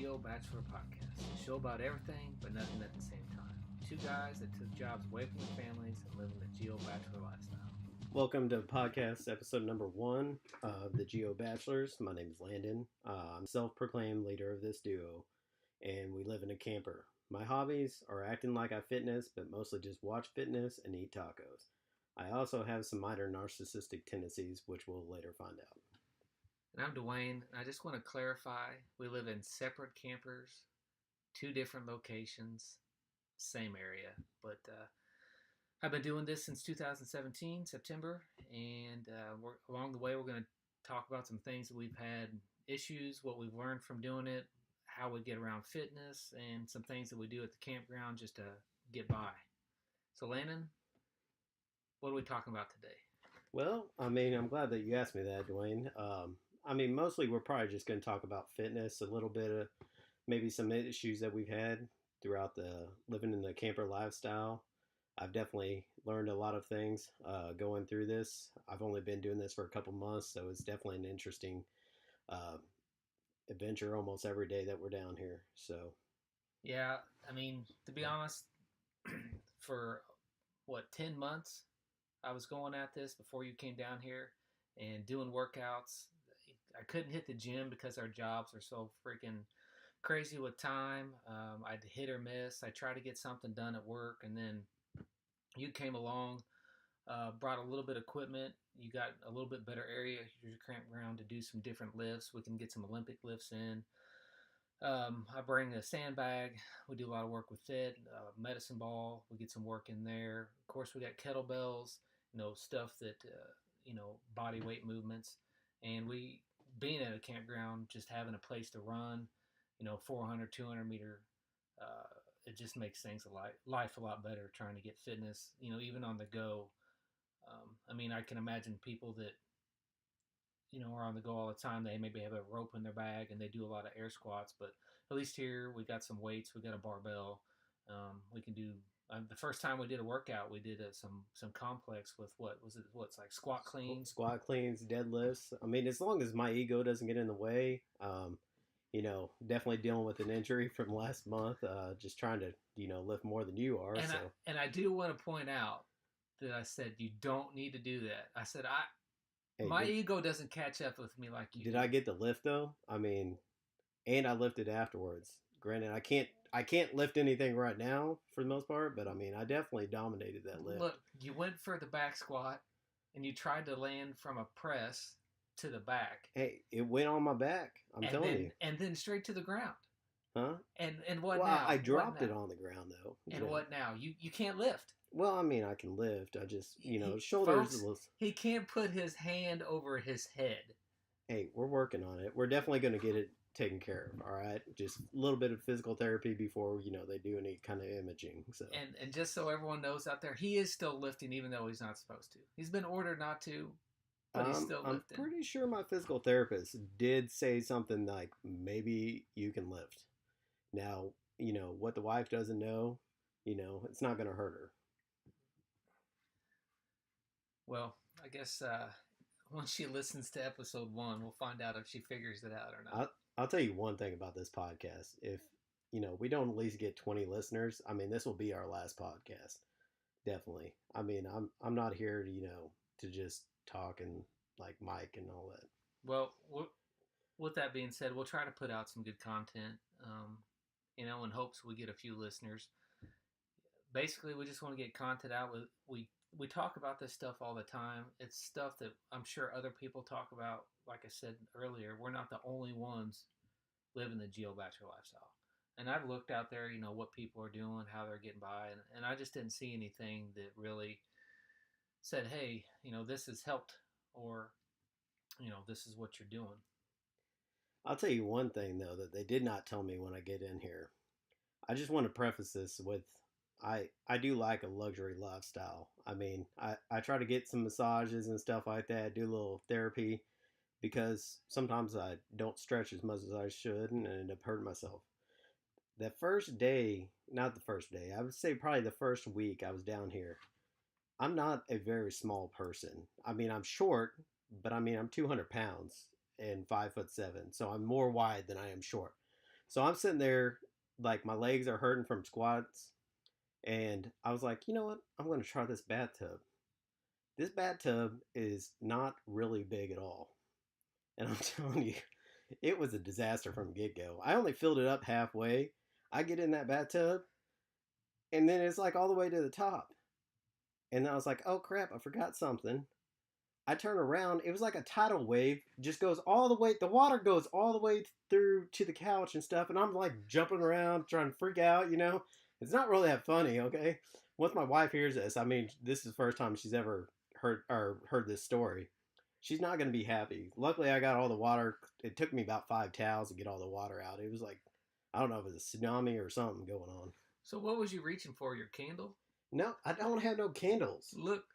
Geo Bachelor podcast, a show about everything but nothing at the same time. Two guys that took jobs away from their families and living the Geo Bachelor lifestyle. Welcome to podcast episode number 1 of the Geo Bachelors. My name is Landon. I'm self-proclaimed leader of this duo, and we live in a camper. My hobbies are acting like I fitness, but mostly just watch fitness and eat tacos. I also have some minor narcissistic tendencies, which we'll later find out. And I'm Dwayne, and I just want to clarify, we live in separate campers, two different locations, same area. But I've been doing this since 2017, September, and along the way we're going to talk about some things that we've had issues, what we've learned from doing it, how we get around fitness, and some things that we do at the campground just to get by. So Landon, what are we talking about today? Well, I'm glad that you asked me that, Dwayne. Mostly we're probably just going to talk about fitness, a little bit of maybe some issues that we've had throughout the living in the camper lifestyle. I've definitely learned a lot of things going through this. I've only been doing this for a couple months, so it's definitely an interesting adventure almost every day that we're down here. So, yeah, to be honest, for 10 months, I was going at this before you came down here and doing workouts. I couldn't hit the gym because our jobs are so freaking crazy with time. I'd hit or miss. I tried to get something done at work, and then you came along, brought a little bit of equipment. You got a little bit better area at your campground to do some different lifts. We can get some Olympic lifts in. I bring a sandbag. We do a lot of work with it. Medicine ball. We get some work in there. Of course, we got kettlebells. Stuff that body weight movements. And we, being at a campground, just having a place to run, 400, 200 meter, it just makes things life a lot better trying to get fitness, even on the go. I can imagine people that, are on the go all the time. They maybe have a rope in their bag and they do a lot of air squats, but at least here we got some weights, we got a barbell. We can do, the first time we did a workout, we did some complex with what's like squat cleans, deadlifts. As long as my ego doesn't get in the way, definitely dealing with an injury from last month, just trying to, lift more than you are. And I do want to point out that I said, you don't need to do that. I said, my ego doesn't catch up with me like you did. I get the lift though? And I lifted afterwards. Granted, I can't lift anything right now for the most part, but I definitely dominated that lift. Look, you went for the back squat and you tried to land from a press to the back. Hey, it went on my back. I'm telling you. And then straight to the ground. Huh? And what now? I dropped it on the ground though. And what now? You can't lift. Well, I can lift. I just, shoulders. Folks, he can't put his hand over his head. Hey, we're working on it. We're definitely going to get it taken care of. All right, just a little bit of physical therapy before they do any kind of imaging. So and just so everyone knows out there, he is still lifting even though he's not supposed to. He's been ordered not to, but he's still lifting. I'm pretty sure my physical therapist did say something like maybe you can lift. Now what the wife doesn't know. It's not going to hurt her. Well, I guess once she listens to episode 1, we'll find out if she figures it out or not. I'll tell you one thing about this podcast. If, we don't at least get 20 listeners, this will be our last podcast. Definitely. I'm not here to, to just talk and like Mike and all that. Well, with that being said, we'll try to put out some good content, in hopes we get a few listeners. Basically, we just want to get content out. We talk about this stuff all the time. It's stuff that I'm sure other people talk about. Like I said earlier, we're not the only ones living the Geo Bachelor lifestyle. And I've looked out there, what people are doing, how they're getting by, and I just didn't see anything that really said, hey, this has helped, or, this is what you're doing. I'll tell you one thing, though, that they did not tell me when I get in here. I just want to preface this with, I do like a luxury lifestyle. I try to get some massages and stuff like that, do a little therapy, because sometimes I don't stretch as much as I should and I end up hurting myself. The first day, not the first day, I would say probably the first week I was down here, I'm not a very small person. I'm short, but I'm 200 pounds and 5'7", so I'm more wide than I am short. So I'm sitting there, like my legs are hurting from squats, and I was like, you know what? I'm going to try this bathtub. This bathtub is not really big at all. And I'm telling you, it was a disaster from the get go. I only filled it up halfway. I get in that bathtub, and then it's like all the way to the top. And I was like, oh crap, I forgot something. I turn around. It was like a tidal wave, just goes all the way. The water goes all the way through to the couch and stuff. And I'm like jumping around, trying to freak out. It's not really that funny. Okay, once my wife hears this, I mean, this is the first time she's ever heard this story. She's not going to be happy. Luckily, I got all the water. It took me about 5 towels to get all the water out. It was like, I don't know if it was a tsunami or something going on. So what was you reaching for? Your candle? No, I don't have no candles. Look,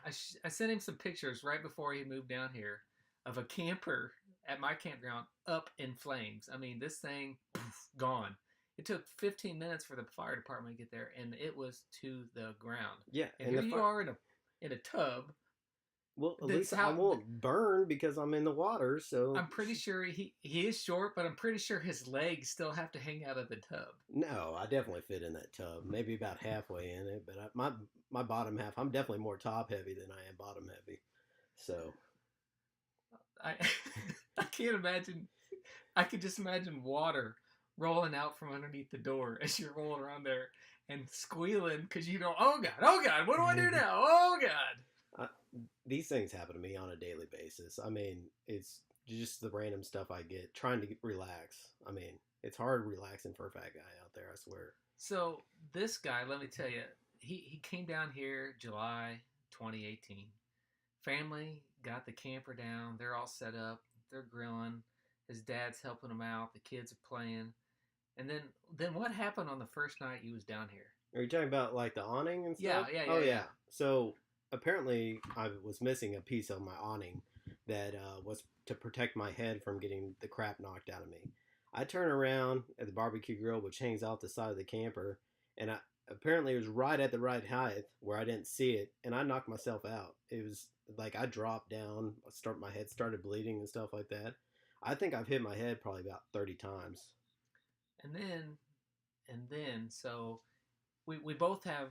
I sent him some pictures right before he moved down here of a camper at my campground up in flames. I mean, this thing poof, gone. It took 15 minutes for the fire department to get there, and it was to the ground. Yeah, and here you are in a tub. Well, at least I won't burn because I'm in the water. So I'm pretty sure he is short, but I'm pretty sure his legs still have to hang out of the tub. No, I definitely fit in that tub. Maybe about halfway in it, but my bottom half, I'm definitely more top heavy than I am bottom heavy. So I I can't imagine. I could just imagine water rolling out from underneath the door as you're rolling around there and squealing because you go, oh God, what do I do now? Oh God. These things happen to me on a daily basis. I mean, it's just the random stuff I get trying to relax. I mean, it's hard relaxing for a fat guy out there, I swear. So this guy, let me tell you, he came down here July 2018. Family got the camper down. They're all set up. They're grilling. His dad's helping him out. The kids are playing. And then what happened on the first night he was down here? Are you talking about like the awning and stuff? Yeah. Oh yeah. So apparently I was missing a piece of my awning that was to protect my head from getting the crap knocked out of me. I turn around at the barbecue grill, which hangs off the side of the camper, and apparently it was right at the right height where I didn't see it, and I knocked myself out. It was like I dropped down, my head started bleeding and stuff like that. I think I've hit my head probably about 30 times. So we both have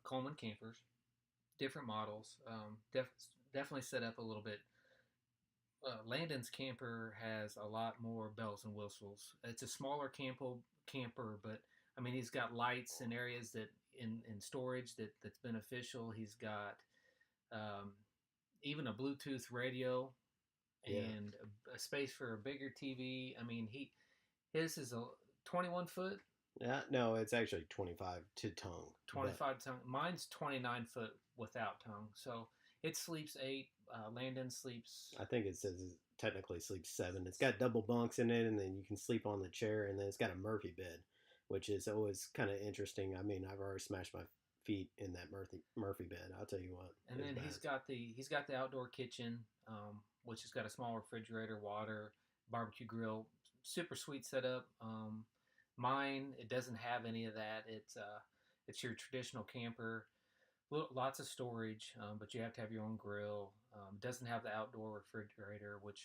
Coleman campers, different models, definitely set up a little bit. Landon's camper has a lot more bells and whistles. It's a smaller camper, but I mean he's got lights in areas that in storage that's beneficial. He's got even a Bluetooth radio and a space for a bigger TV. I mean his is a 21 foot. Yeah, no, it's actually 25 to tongue. 25 tongue. Mine's 29 foot without tongue. So it sleeps 8. Landon sleeps. I think it says it technically sleeps 7. It's got double bunks in it, and then you can sleep on the chair, and then it's got a Murphy bed, which is always kind of interesting. I mean, I've already smashed my feet in that Murphy bed. I'll tell you what. And then he's got the outdoor kitchen, which has got a small refrigerator, water, barbecue grill, super sweet setup. Mine, it doesn't have any of that. It's your traditional camper, lots of storage, but you have to have your own grill. Doesn't have the outdoor refrigerator, which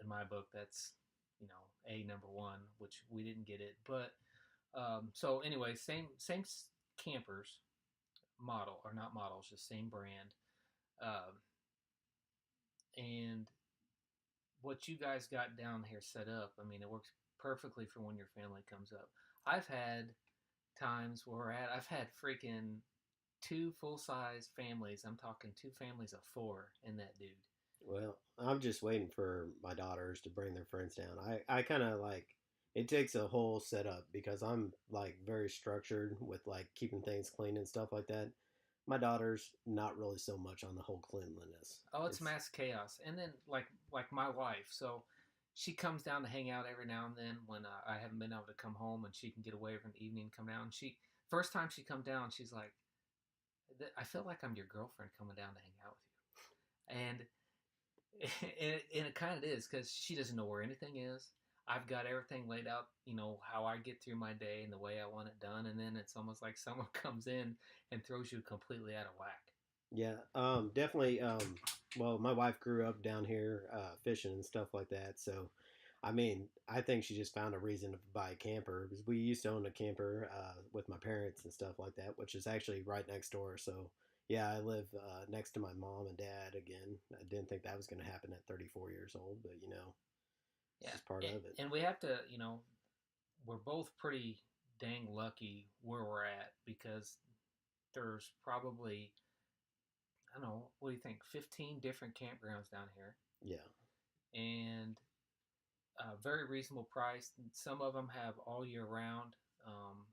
in my book that's a number one, which we didn't get it. But so anyway, same campers, model or not models, just same brand, and what you guys got down here set up. I mean, it works perfectly for when your family comes up. I've had times where I've had freaking 2 full-size families. I'm talking 2 families of 4 in that dude. Well, I'm just waiting for my daughters to bring their friends down. I kind of like, it takes a whole setup because I'm like very structured with like keeping things clean and stuff like that. My daughter's not really so much on the whole cleanliness. Oh, it's mass chaos. And then like my wife, so she comes down to hang out every now and then when I haven't been able to come home, and she can get away for an evening and come down. First time she come down, she's like, I feel like I'm your girlfriend coming down to hang out with you. And it kind of is, because she doesn't know where anything is. I've got everything laid out, how I get through my day and the way I want it done. And then it's almost like someone comes in and throws you completely out of whack. Yeah, definitely. Well, my wife grew up down here fishing and stuff like that. So I mean, I think she just found a reason to buy a camper because we used to own a camper with my parents and stuff like that, which is actually right next door. So, yeah, I live next to my mom and dad again. I didn't think that was going to happen at 34 years old, but it's Yeah, just part of it. and we have to, we're both pretty dang lucky where we're at because there's probably, I don't know, what do you think, 15 different campgrounds down here, Yeah. and very reasonable price. Some of them have all year round.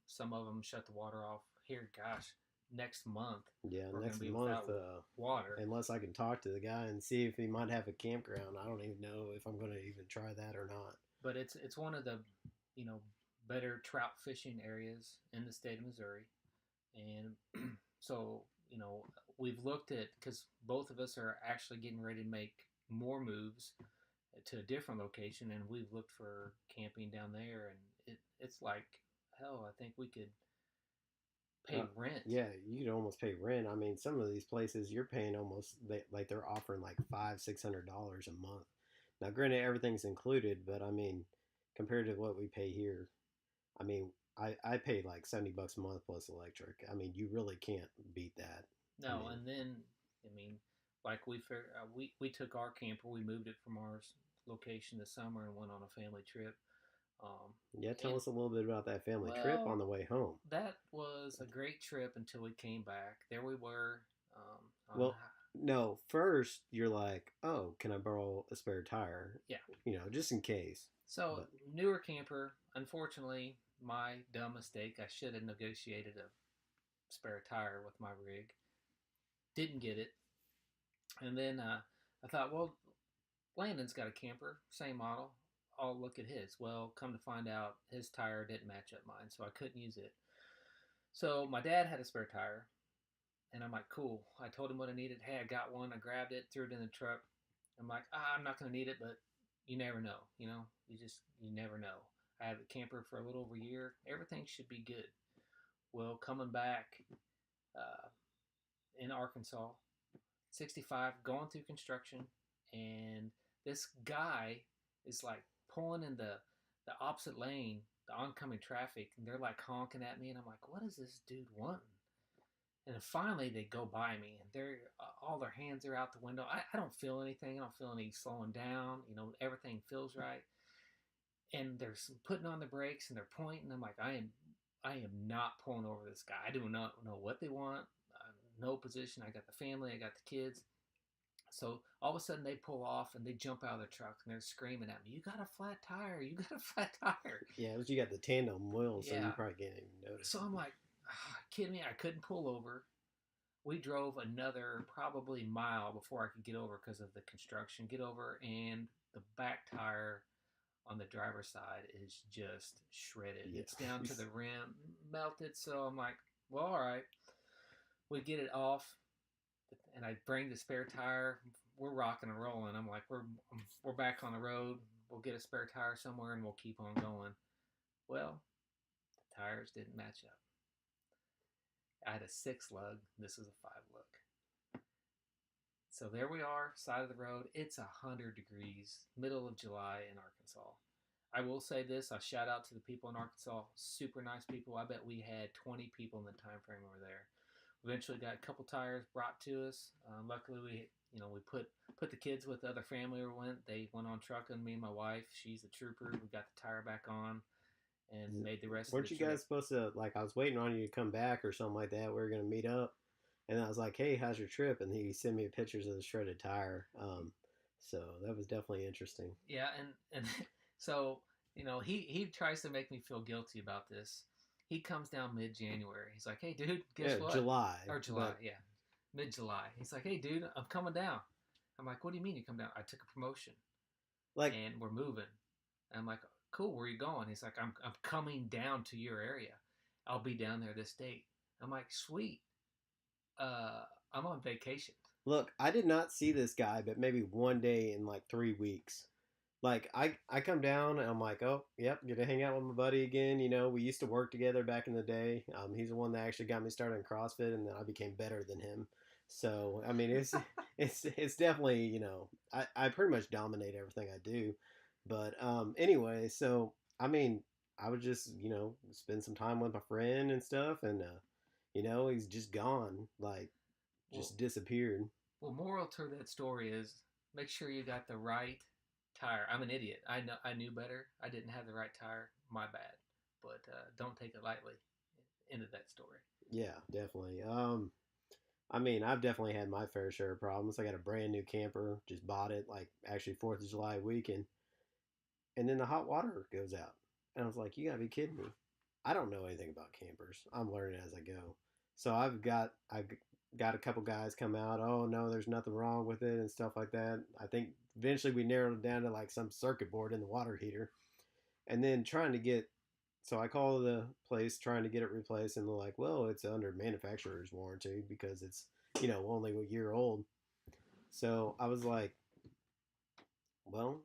Some of them shut the water off here. Gosh, next month Yeah, we're going to next be month, without water. unless I can talk to the guy and see if he might have a campground, I don't even know if I'm going to even try that or not. But it's one of the you know better trout fishing areas in the state of Missouri, and so we've looked at, because both of us are actually getting ready to make more moves to a different location, and we've looked for camping down there, and it's like hell. I think we could pay rent. Yeah, you could almost pay rent. I mean, some of these places you're paying almost like they're offering like $500-600 a month. Now, granted, everything's included, but I mean, compared to what we pay here, I mean, I pay like $70 a month plus electric. I mean, you really can't beat that. I No, mean, and then I mean, like we took our camper, we moved it from our location this summer and went on a family trip. Um, yeah, tell and us a little bit about that family trip on well, the way home. that was a great trip until we came back. There we were. On Well, no, first you're like, oh, can I borrow a spare tire? Yeah. Just in case. So But newer camper. Unfortunately, my dumb mistake. I should have negotiated a spare tire with my rig. Didn't get it, and then I thought, well, Landon's got a camper, same model. I'll look at his. Well, come to find out, his tire didn't match up mine, so I couldn't use it. So my dad had a spare tire, and I'm like, cool. I told him what I needed. Hey, I got one. I grabbed it, threw it in the truck. I'm like, I'm not gonna need it, but you never know. You never know. I had the camper for a little over a year. Everything should be good. Well, coming back uh, in Arkansas, 65, going through construction, and this guy is like pulling in the opposite lane, the oncoming traffic, and they're like honking at me, and I'm like, what is this dude wanting? And then finally they go by me, and they're all their hands are out the window. I don't feel anything. I don't feel any slowing down. Everything feels right. And they're putting on the brakes and they're pointing. I'm like, I am not pulling over this guy. I do not know what they want. No position. I got the family. I got the kids. So all of a sudden they pull off and they jump out of the truck and they're screaming at me, "You got a flat tire! You got a flat tire!" yeah, but you got the tandem wheel, so you Yeah. probably can't even notice. So I'm like, kidding me? I couldn't pull over. We drove another probably mile before I could get over because of the construction. Get over, and the back tire on the driver's side is just shredded. Yeah. It's down to the rim, melted. So I'm like, well, all right. We get it off, and I bring the spare tire. We're rocking and rolling. I'm like, we're back on the road. We'll get a spare tire somewhere, and we'll keep on going. Well, the tires didn't match up. I had a 6 lug. This was a 5 lug. So there we are, side of the road. It's 100 degrees, middle of July in Arkansas. I will say this: I shout out to the people in Arkansas, super nice people. I bet we had 20 people in the time frame over there. Eventually, got a couple tires brought to us. Luckily, we put the kids with the other family who went. They went on trucking. Me and my wife, she's a trooper. We got the tire back on and made the rest. Weren't of the you trip. guys supposed to, like, I was waiting on you to come back or something like that? We were gonna meet up, and I was like, "Hey, how's your trip?" And he sent me pictures of the shredded tire. So that was definitely interesting. Yeah, and so he tries to make me feel guilty about this. He comes down mid-January. He's like, "Hey, dude, guess what?" July Or July, yeah, mid-July. He's like, "Hey, dude, I'm coming down." I'm like, "What do you mean you come down?" I took a promotion, like, and we're moving. And I'm like, "Cool, where are you going?" He's like, I'm coming down to your area. I'll be down there this date." I'm like, "Sweet. I'm on vacation." look, I did not see this guy, but maybe one day in like 3 weeks. Like I come down and I'm like, oh, yep, get to hang out with my buddy again. We used to work together back in the day. He's the one that actually got me started in CrossFit, and then I became better than him. So I mean, it's definitely I pretty much dominate everything I do, But anyway, so I mean, I would just spend some time with my friend and stuff, and he's just gone, like Well, just disappeared. well, moral to that story is make sure you got the right tire. I'm an idiot. I knew better. I didn't have the right tire. My bad. But don't take it lightly. End of that story. Yeah, definitely. I mean, I've definitely had my fair share of problems. I got a brand new camper, just bought it like actually Fourth of July weekend, and then the hot water goes out, and I was like, "You gotta be kidding me!" I don't know anything about campers. I'm learning as I go. So I've got a couple guys come out. Oh no, there's nothing wrong with it and stuff like that. I think eventually we narrowed it down to like some circuit board in the water heater, and then trying to get. So I call the place trying to get it replaced, and they're like, "Well, it's under manufacturer's warranty because it's only a year old." So I was like, "Well,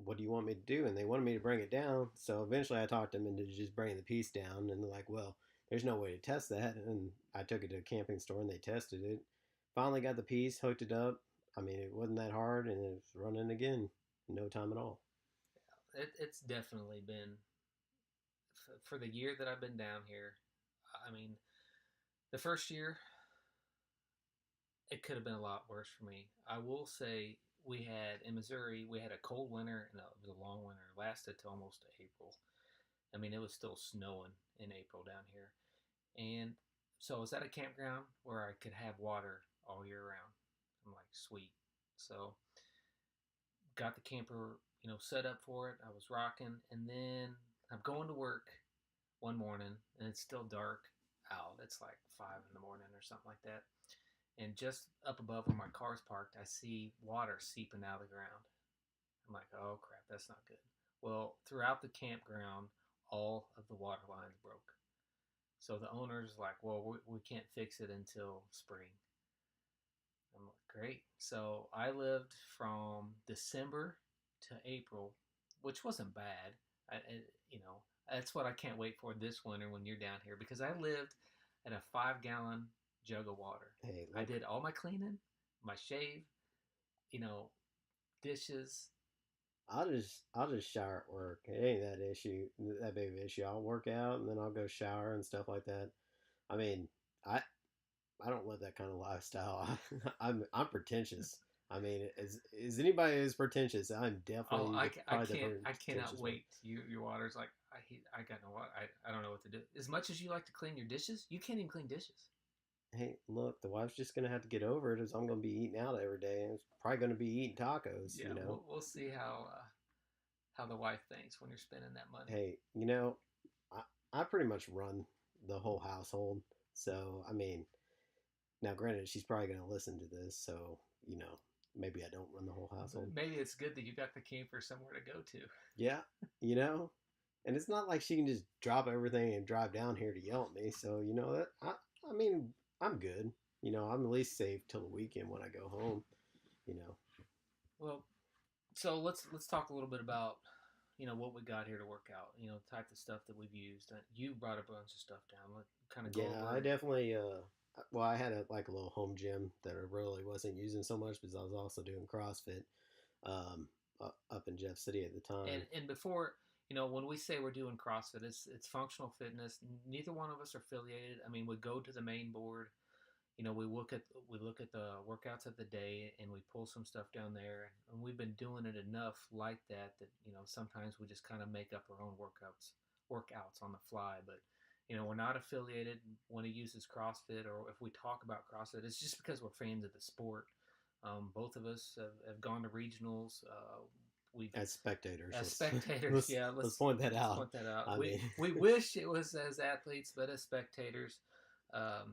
what do you want me to do?" And they wanted me to bring it down. So eventually I talked them into just bringing the piece down. And they're like, well, there's no way to test that. And I took it to a camping store and they tested it. Finally got the piece, hooked it up. I mean, it wasn't that hard and it was running again in no time at all. It's definitely been for the year that I've been down here. I mean, the first year it could have been a lot worse for me. I will say we had in Missouri we had a cold winter and it was a long winter. It lasted to almost April. I mean, it was still snowing in April down here, and so I was at a campground where I could have water all year round. I'm like, sweet. So got the camper, set up for it. I was rocking, and then I'm going to work one morning, and it's still dark out. It's like 5 in the morning or something like that. And just up above where my car's parked, I see water seeping out of the ground. I'm like, oh crap, that's not good. Well, throughout the campground, all of the water lines broke. So the owner's like, well, we can't fix it until spring. I'm like, great. So I lived from December to April, which wasn't bad. You know, that's what I can't wait for this winter when you're down here because I lived at a 5 gallon jug of water. Hey, I look, did all my cleaning, my shave, you know, dishes. I'll just shower at work. It ain't that big of an issue. I'll work out and then I'll go shower and stuff like that. I mean, I I don't live that kind of lifestyle. I'm pretentious. I mean, is anybody as pretentious? I'm Oh, definitely I probably the can't I cannot pretentious one. wait. Your water's like I got no water. I don't know what to do. As much as you like to clean your dishes, you can't even clean dishes. Hey, look, the wife's just gonna have to get over it. As I'm gonna be eating out every day, and it's probably gonna be eating tacos. Yeah, we'll see how the wife thinks when you're spending that money. Hey, I I pretty much run the whole household. So I mean, now granted, she's probably gonna listen to this, so maybe I don't run the whole household. Maybe it's good that you got the camper somewhere to go to. Yeah, you know, and it's not like she can just drop everything and drive down here to yell at me. So that I mean, I'm good. I'm at least safe till the weekend when I go home. You know, Well, so let's talk a little bit about what we got here to work out. The type of stuff that we've used. You brought a bunch of stuff down. Let kind of go yeah, I over. definitely. Well, I had a little home gym that I really wasn't using so much because I was also doing CrossFit um, up in Jeff City at the time. And before when we say we're doing CrossFit, it's functional fitness. Neither one of us are affiliated. I mean, we go to the main board. We look at the workouts of the day and we pull some stuff down there. And we've been doing it enough like that sometimes we just kind of make up our own workouts on the fly. But we're not affiliated when he uses CrossFit or if we talk about CrossFit, it's just because we're fans of the sport. Both of us have gone to regionals. We've As spectators, as spectators, yeah. let's point that Let's out. point that out. I We mean, we wish it was as athletes, but as spectators.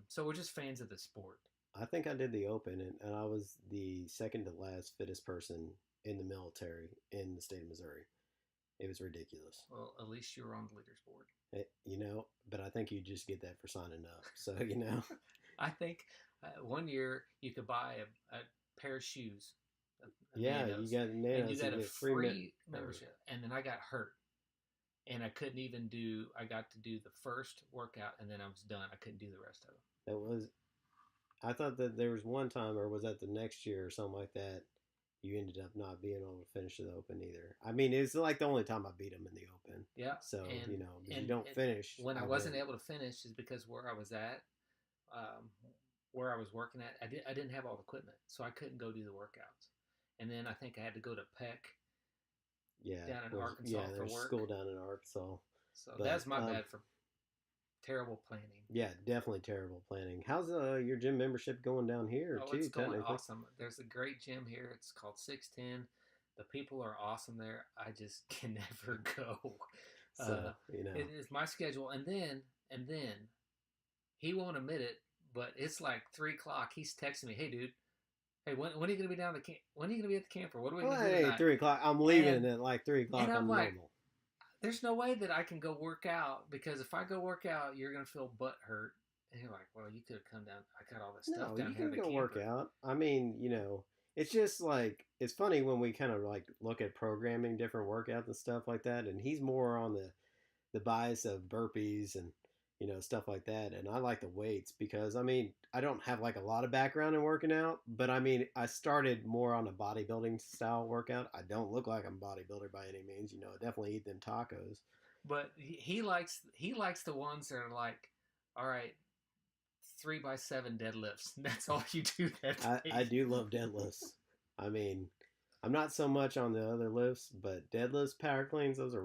So we're just fans of the sport. I think I did the open, and I was the second to last fittest person in the military in the state of Missouri. It was ridiculous. Well, at least you were on the leaders board. But I think you just get that for signing up. So, I think one year you could buy a pair of shoes, yeah, Nanos, you got and you nails. You got a get free or membership. And then I got hurt, and I couldn't even do. I got to do the first workout, and then I was done. I couldn't do the rest of them. that was. I thought that there was one time, or was that the next year or something like that? you ended up not being able to finish the Open either. I mean, it's like the only time I beat him in the Open. Yeah, So, and if you don't finish, when I I wasn't win. able to finish is because where I was at, um, where I was working at, I didn't have all the equipment, so I couldn't go do the workouts. And then I think I had to go to Peck Yeah, down in Arkansas for there's work. school down in Arkansas, So but that's my bad for terrible planning. yeah, definitely terrible planning. How's your gym membership going down here Oh, it's too? going Technically, awesome. There's a great gym here. It's called 610. The people are awesome there. I just can never go. Uh, so it is my schedule, and then he won't admit it, but it's like 3 o'clock. He's texting me, "Hey, dude, hey, when are you gonna be down the camp? When are you gonna be at the camper? What are we well, gonna do hey, tonight?" 3 o'clock. I'm leaving And at like 3 o'clock I'm on like, normal. "There's no way that I can go work out because if I go work out, you're gonna feel butt hurt." And you're like, "Well, you could have come down. I got all this stuff No, down you here at can the go work camper." out. I mean, it's just like it's funny when we kind of like look at programming different workouts and stuff like that, and he's more on the bias of burpees and stuff like that, and I like the weights because I mean I don't have like a lot of background in working out, but I mean I started more on a bodybuilding style workout. I don't look like I'm a bodybuilder by any means, I definitely eat them tacos. But he likes the ones that are like, all right, 3x7 deadlifts. That's all you do that I day. do love deadlifts. I mean, I'm not so much on the other lifts, but deadlifts, power cleans, those are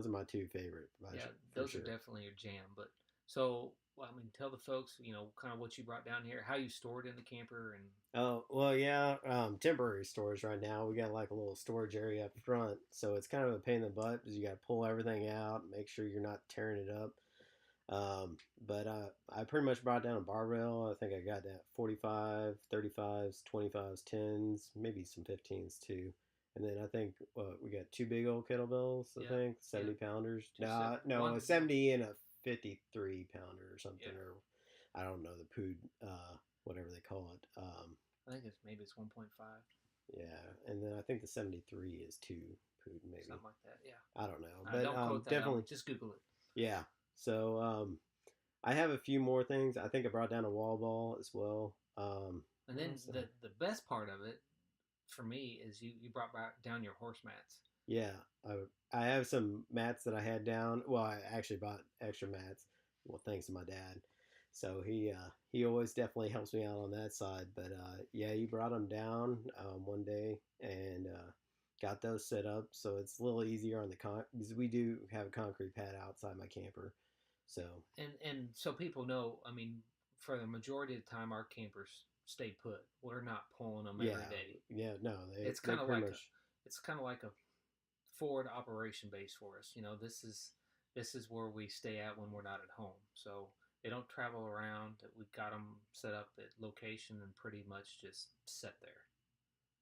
my two favorite, Yeah, for those are sure. definitely your jam. But so, well, I mean, tell the folks, kind of what you brought down here, how you stored in the camper, and Oh well, yeah. Temporary storage right now. We got like a little storage area up front, so it's kind of a pain in the butt because you got to pull everything out, make sure you're not tearing it up. But I pretty much brought down a barbell. I think I got that 45, 35s, 25s, 10s, maybe some 15s too. And then I think we got two big old kettlebells. I yeah, think yeah, 70 pounders. two set No, a one. 70 and a 53 pounder or something, Yeah, or I don't know the pood, whatever they call it. I think it's 1.5, Yeah, and then I think the 73 is two pood, maybe. something like that. Yeah, I don't know, but don't quote that on me. definitely, Just Google it. yeah. So I have a few more things. I think I brought down a wall ball as well. And What then else? the best part of it for me is you brought back down your horse mats. Yeah, I have some mats that I had down. Well, I actually bought extra mats. Well, thanks to my dad. So he always definitely helps me out on that side. But yeah, he brought them down one day and got those set up. So it's a little easier on the because we do have a concrete pad outside my camper. So And so people know, I mean, for the majority of the time, our campers stay put. We're not pulling them yeah, every day. yeah, no, It's they kind of pretty like a much. it's kind of like a forward operation base for us. This is where we stay at when we're not at home. So they don't travel around. We've got them set up at location and pretty much just set there.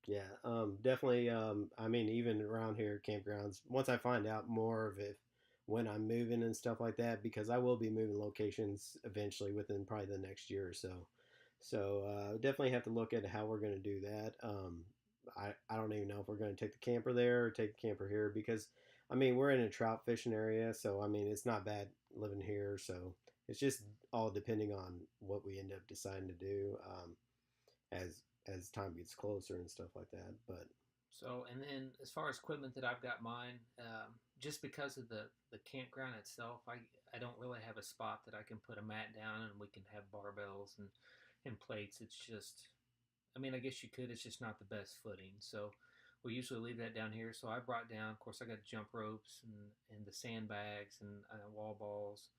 Yeah, definitely. I mean, even around here, campgrounds. Once I find out more of it when I'm moving and stuff like that, because I will be moving locations eventually within probably the next year or so. So definitely have to look at how we're going to do that. I don't even know if we're going to take the camper there or take the camper here because I mean we're in a trout fishing area, so I mean it's not bad living here. So it's just all depending on what we end up deciding to do. As time gets closer and stuff like that. But So, and then as far as equipment that I've got mine, just because of the campground itself, I don't really have a spot that I can put a mat down and we can have barbells and plates. It's just, I mean, I guess you could. It's just not the best footing. So we usually leave that down here. So I brought down, of course, I got jump ropes and the sandbags and wall balls.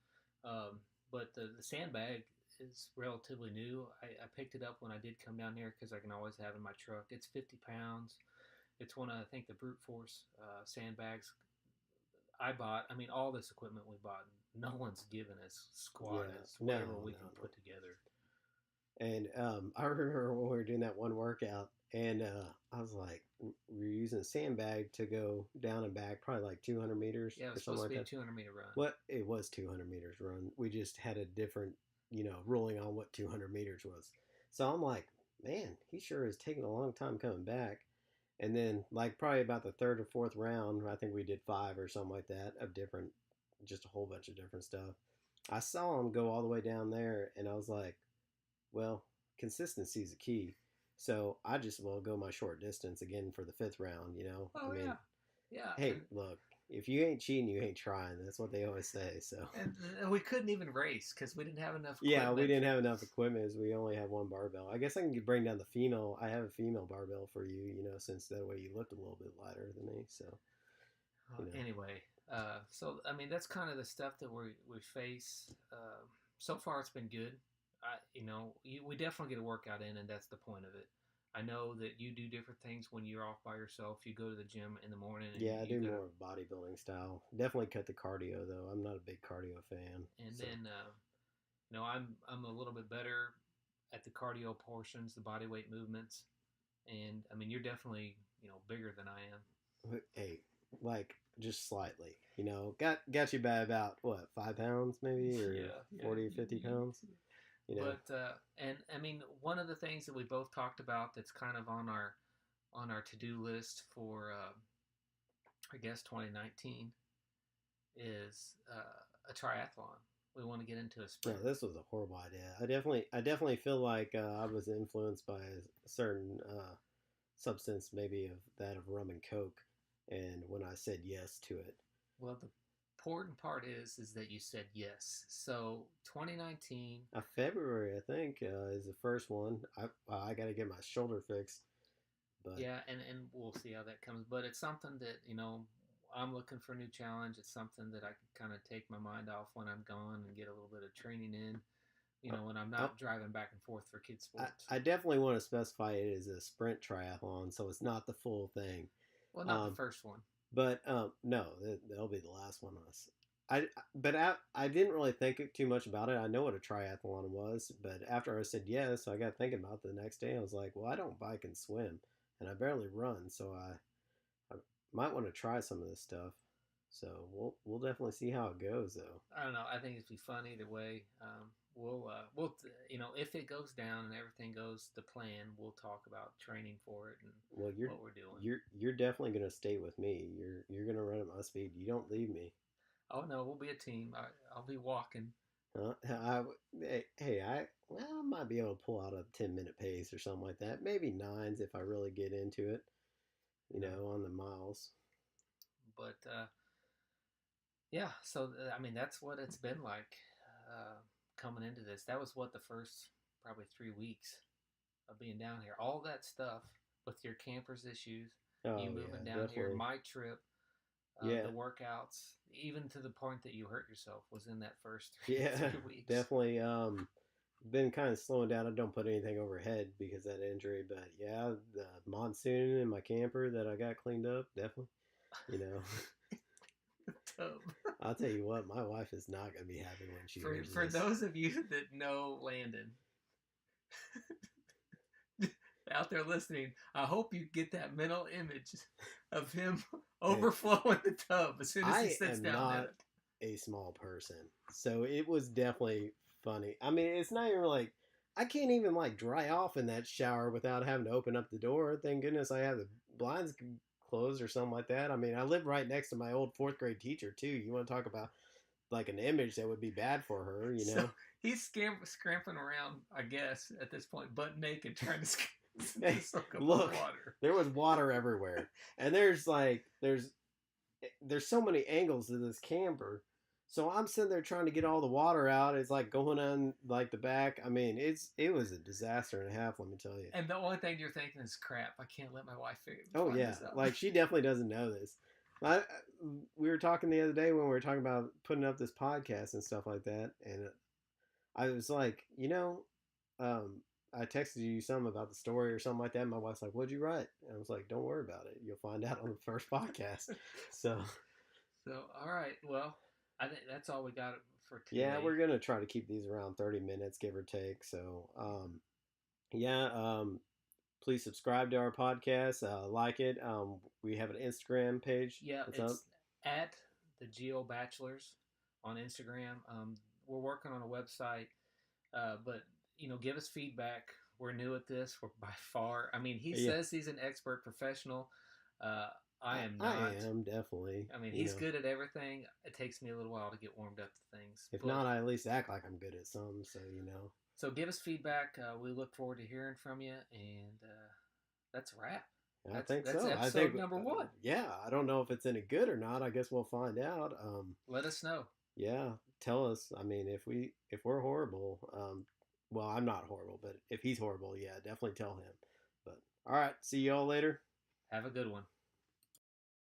Um, but the sandbag is relatively new. I picked it up when I did come down here because I can always have it in my truck. It's 50 pounds. It's one of, I think, the brute force sandbags I bought. I mean, all this equipment we bought, no one's given us squat yeah, as no, whatever we no, can no. put together. And I remember when we were doing that one workout, and I was like, we were using a sandbag to go down and back, probably like 200 meters Yeah, it or was something supposed to like be a that. 200-meter run. What it was 200 meters run. We just had a different, ruling on what 200 meters was. So I'm like, man, he sure is taking a long time coming back. And then, like, probably about the third or fourth round, I think we did five or something like that of different, just a whole bunch of different stuff. I saw him go all the way down there, and I was like, well, consistency is the key. So I just will go my short distance again for the fifth round. You know, I Oh mean, yeah, yeah, hey, look, if you ain't cheating, you ain't trying. That's what they always say. So and we couldn't even race because we didn't have enough yeah, we equipment. didn't have enough equipment. As we only have one barbell. I guess I can bring down the female. I have a female barbell for you. You know, since that way you looked a little bit lighter than me. So you know, Anyway, so I mean that's kind of the stuff that we face. So far, it's been good. We definitely get a workout in, and that's the point of it. I know that you do different things when you're off by yourself. You go to the gym in the morning, and yeah, I you do got to, more of bodybuilding style. Definitely cut the cardio though. I'm not a big cardio fan. and So then I'm a little bit better at the cardio portions, the body weight movements, and I mean you're definitely bigger than I am. hey, like just slightly. You know, got you by about what 5 pounds maybe or Yeah, yeah. 40 or 50 pounds. You know, And I mean, one of the things that we both talked about that's kind of on our to do list for I guess 2019 is a triathlon. We want to get into a no, sprint. this was a horrible idea. I definitely feel like I was influenced by a certain substance, maybe of that of rum and coke, and when I said yes to it. Well, the important part is that you said yes. So 2019, February, I think, is the first one. I got to get my shoulder fixed, but yeah, and we'll see how that comes. But it's something that I'm looking for a new challenge. It's something that I can kind of take my mind off when I'm gone and get a little bit of training in. uh, When I'm uh, not driving back and forth for kids sports. I definitely want to specify it as a sprint triathlon, so it's not the full thing. Well, not the Um, first one. but no, that'll be the last one on us. I didn't really think too much about it. I know what a triathlon was, but after I said yes, I got thinking about it the next day. I was like, well, I don't bike and swim, and I barely run, so I might want to try some of this stuff. So we'll definitely see how it goes, though. I don't know. I think it'd be fun either way. We'll if it goes down and everything goes to plan, we'll talk about training for it and Well, you're what we're doing. you're definitely gonna stay with me. You're gonna run at my speed. You don't leave me. Oh no, we'll be a team. I'll be walking. I might be able to pull out a 10-minute pace or something like that. Maybe nines if I really get into it. You No, know, on the miles. but yeah. So I mean, that's what it's been like coming into this. That was what the first probably 3 weeks of being down here. All that stuff with your campers issues, you Oh moving yeah, down here, definitely. my trip, Yeah, the workouts, even to the point that you hurt yourself was in that first yeah, three weeks. definitely. Been kind of slowing down. I don't put anything overhead because of that injury, but yeah, the monsoon in my camper that I got cleaned up, definitely. You know, Tub. I'll tell you what, my wife is not going to be happy when she hears For this. those of you that know Landon out there listening, I hope you get that mental image of him overflowing the tub as soon as he I sits am down in not it. a small person, so it was definitely funny. I mean, it's not even like I can't even like dry off in that shower without having to open up the door. Thank goodness I have the blinds closed or something like that. I mean, I live right next to my old fourth grade teacher too. You want to talk about like an image that would be bad for her, you So know? he's scampering around, I guess, at this point, butt naked, trying to, Hey, to soak up the look, water. there was water everywhere, and there's so many angles to this camper. So I'm sitting there trying to get all the water out. It's like going on like the back. I mean, it was a disaster and a half. Let me tell you. And the only thing you're thinking is, crap, I can't let my wife Oh find yeah, this out. like she definitely doesn't know this. I, we were talking the other day when we were talking about putting up this podcast and stuff like that, and I was like, um, I texted you something about the story or something like that. And my wife's like, "What'd you write?" And I was like, "Don't worry about it. You'll find out on the first podcast." So So, all right. Well, I think that's all we got for yeah, today. we're gonna try to keep these around 30 minutes, give or take. So yeah, please subscribe to our podcast, like it. We have an Instagram page. Yeah, What's up? it's at the Geo Bachelors on Instagram. We're working on a website, but give us feedback. We're new at this. We're by far. I mean, he Yeah, says he's an expert professional. Uh, I am I not. am definitely. I mean, he's good at everything. It takes me a little while to get warmed up to things, If but not, I at least act like I'm good at some. So. So give us feedback. We look forward to hearing from you, and that's a wrap. I think That's so. I think, episode number one. yeah. I don't know if it's any good or not. I guess we'll find out. Let us know. Yeah. Tell us. I mean, if we're horrible, well, I'm not horrible, but if he's horrible, yeah, definitely tell him. But all right. See y'all later. Have a good one.